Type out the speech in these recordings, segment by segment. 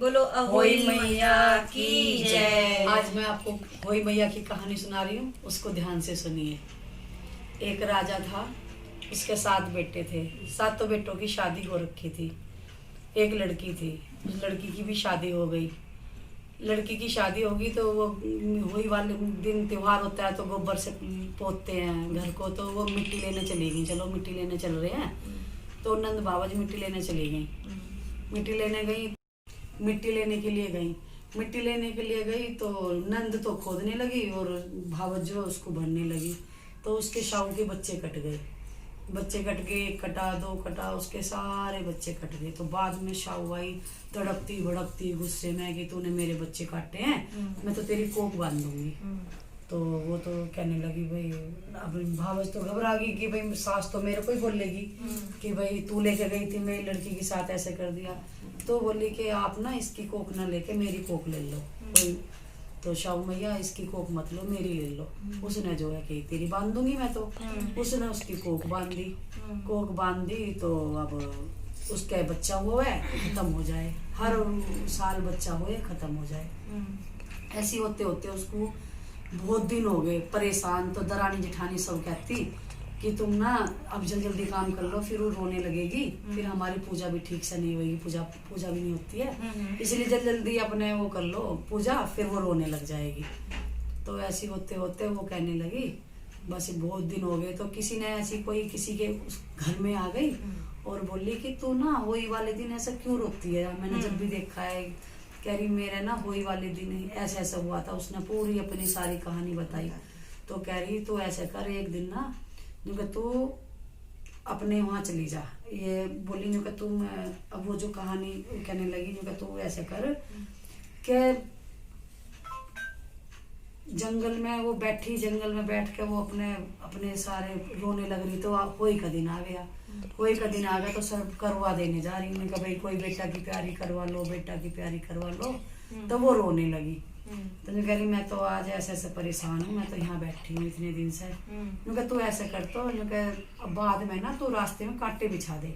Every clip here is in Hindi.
बोलो अहोई मैया की जय। आज मैं आपको होई मैया की कहानी सुना रही हूँ, उसको ध्यान से सुनिए। एक राजा था, उसके 7 बेटे थे। 7 बेटों की शादी हो रखी थी। एक लड़की थी, उस लड़की की भी शादी हो गई। लड़की की शादी होगी तो वो होली वाले दिन त्योहार होता है तो गोबर से पोतते हैं घर को, तो वो मिट्टी लेने चली गई। चलो मिट्टी लेने चल रहे हैं, तो नंद बाबा जी मिट्टी लेने चली गई। मिट्टी लेने गई, मिट्टी लेने के लिए गई। मिट्टी लेने के लिए गई तो नंद तो खोदने लगी और भावत जो उसको भरने लगी, तो उसके शाऊ के बच्चे कट गए। बच्चे कट गए, 1 कटा 2 कटा, उसके सारे बच्चे कट गए। तो बाद में शाऊ आई तड़पती भड़कती गुस्से में कि तूने मेरे बच्चे काटे हैं, मैं तो तेरी कोख बांध दूंगी। तो वो तो कहने लगी भाई, अब भावच तो घबरा गई कि भाई सास तो मेरे को ही बोलेगी कि भाई तू लेके गई थी मेरी लड़की के साथ ऐसे कर दिया। तो बोली कि आप ना इसकी कोख ना लेके मेरी कोख ले लो। तो शाहू मैया इसकी कोख मत लो, मेरी ले लो। उसने जो है कि तेरी बांध दूंगी मैं तो। उसने उसकी कोख बांध दी। कोख बांध दी तो अब उसका बच्चा हुआ है खत्म हो जाए, हर साल बच्चा हुए खत्म हो जाए। ऐसी होते होते उसको बहुत दिन हो गए परेशान। तो दरानी जेठानी सब कहती कि तुम ना अब जल्दी काम कर लो, फिर वो रोने लगेगी, फिर हमारी पूजा भी ठीक से नहीं होगी, पूजा भी नहीं होती है, इसलिए जल्दी अपने वो कर लो पूजा, फिर वो रोने लग जाएगी। तो ऐसी होते होते वो कहने लगी बस बहुत दिन हो गए। तो किसी ने ऐसी कोई किसी के घर में आ गई और बोली कि तू ना होली वाले दिन ऐसा क्यों रोती है, मैंने जब भी देखा है। कह रही मेरे ना होली वाले दिन ऐसा ऐसा हुआ था। उसने पूरी अपनी सारी कहानी बताई। तो कह रही तू ऐसे कर, एक दिन ना तू अपने वहां चली जा। ये बोली जो कि तुम अब वो जो कहानी कहने लगी जो कि तू ऐसे कर के जंगल में वो बैठी, जंगल में बैठ के वो अपने सारे रोने लग रही। तो होली का दिन आ गया। होली का दिन आ गया तो सब करवा देने जा रही। उन्होंने कहा भाई कोई बेटा की प्यारी करवा लो, बेटा की प्यारी करवा लो। तो वो रोने लगी। तो मैं कह रही मैं तो आज ऐसे ऐसे परेशान हूँ, मैं तो यहाँ बैठी हूँ इतने दिन से। उनका तू ऐसे कर, तो अब बाद में ना तू रास्ते में कांटे बिछा दे,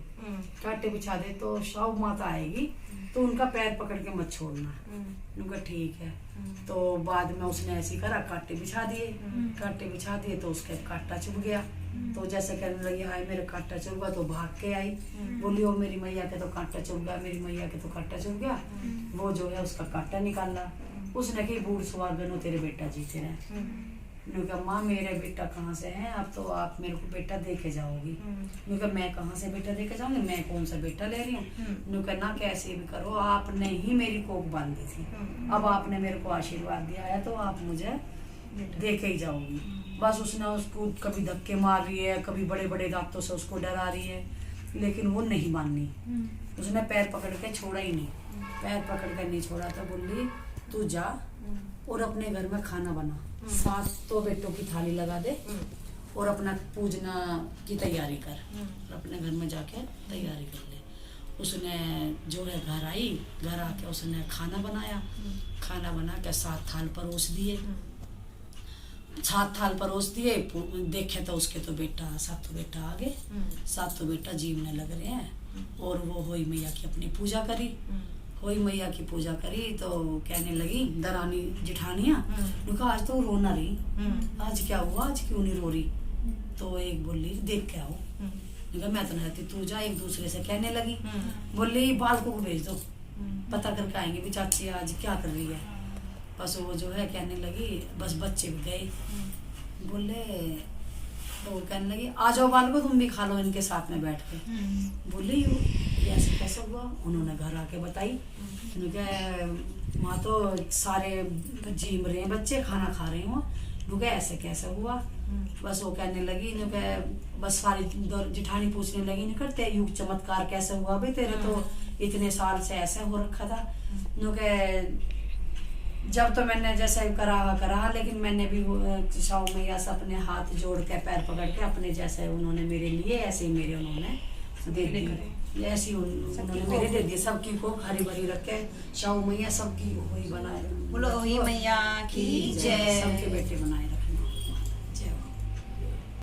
कांटे बिछा दे तो शाहू माता आएगी तो उनका पैर पकड़ के मत छोड़ना। उनका ठीक है। तो बाद में उसने ऐसी करा, कांटे बिछा दिए। कांटे बिछा दिए तो उसका कांटा चुभ गया। तो जैसे कहने लगी हाय मेरा कांटा चुभ गया, तो भाग के आई। बोली ओ मेरी मैया के तो कांटा चुभ गया, मेरी मैया के तो कांटा चुभ गया। वो जो है उसका कांटा निकाला। उसने कही बूढ़ सुहागन तेरे बेटा जीते रहे। मैंने कहा माँ मेरे बेटा कहाँ से है, अब तो आप मेरे को बेटा देके जाओगी। मैंने कहा मैं कहाँ से बेटा देके जाऊंगी, मैं कौन सा बेटा ले रही हूँ। मैंने कहा ना कैसे भी करो, आपने ही मेरी कोख बांधी थी, अब आपने मेरे को आशीर्वाद दिया है तो आप मुझे देके ही जाओगी। बस उसने उसको कभी धक्के मार रही है, कभी बड़े बड़े दांतों से उसको डरा रही है, लेकिन वो नहीं माननी। उसने पैर पकड़ के छोड़ा ही नहीं, पैर पकड़ के नहीं छोड़ा। तो बोली तू जा और अपने घर में खाना बना, 7 बेटों की थाली लगा दे और अपना पूजना की तैयारी कर, और अपने घर में जाके तैयारी कर ले। उसने जो है घर आई, घर आके उसने खाना बनाया। खाना बना के 7 थाल परोस दिए। 7 थाल परोस दिए। देखे तो उसके तो बेटा 7 बेटा आ गए, 7 बेटा जीवने लग रहे हैं। और वो होई मैया की अपनी पूजा करी। होई मैया की पूजा करी तो कहने लगी दरानी जिठानियाँ, कहा आज तो रो ना रही, आज क्या हुआ, आज क्यों नहीं रो रही। तो एक बोली देख के आओ। मैं तो नहीं रहती, तू जा। एक दूसरे से कहने लगी। बोली बालकों को भेज दो, पता करके आएंगे भी चाची आज क्या कर रही है। बस वो जो है कहने लगी, बस बच्चे भी गए। बोले तो कहने लगी आ जाओ बालको तुम भी खा लो इनके साथ में बैठ के। बोली ऐसे कैसे हुआ, उन्होंने घर आके बताई। माँ तो सारे जीम रहे हैं बच्चे, खाना खा रहे हो। नुके ऐसे कैसे हुआ। बस वो कहने लगी बस सारी जिठानी पूछने लगी निकलते युग चमत्कार कैसे हुआ भाई, तेरे तो इतने साल से ऐसे हो रखा था। नुके जब तो मैंने जैसे करा, लेकिन मैंने भी शाहू मैया से अपने हाथ जोड़ के पैर पकड़ के अपने जैसे उन्होंने मेरे लिए ऐसे ही मेरे उन्होंने दे दिए, ऐसी उन्होंने मेरे दे दिए। सबकी को हरी भरी रख के शाहू मैया सबकी वही बनाए, बोलो होली मैया की जय। सबके बेटे बनाए रखे।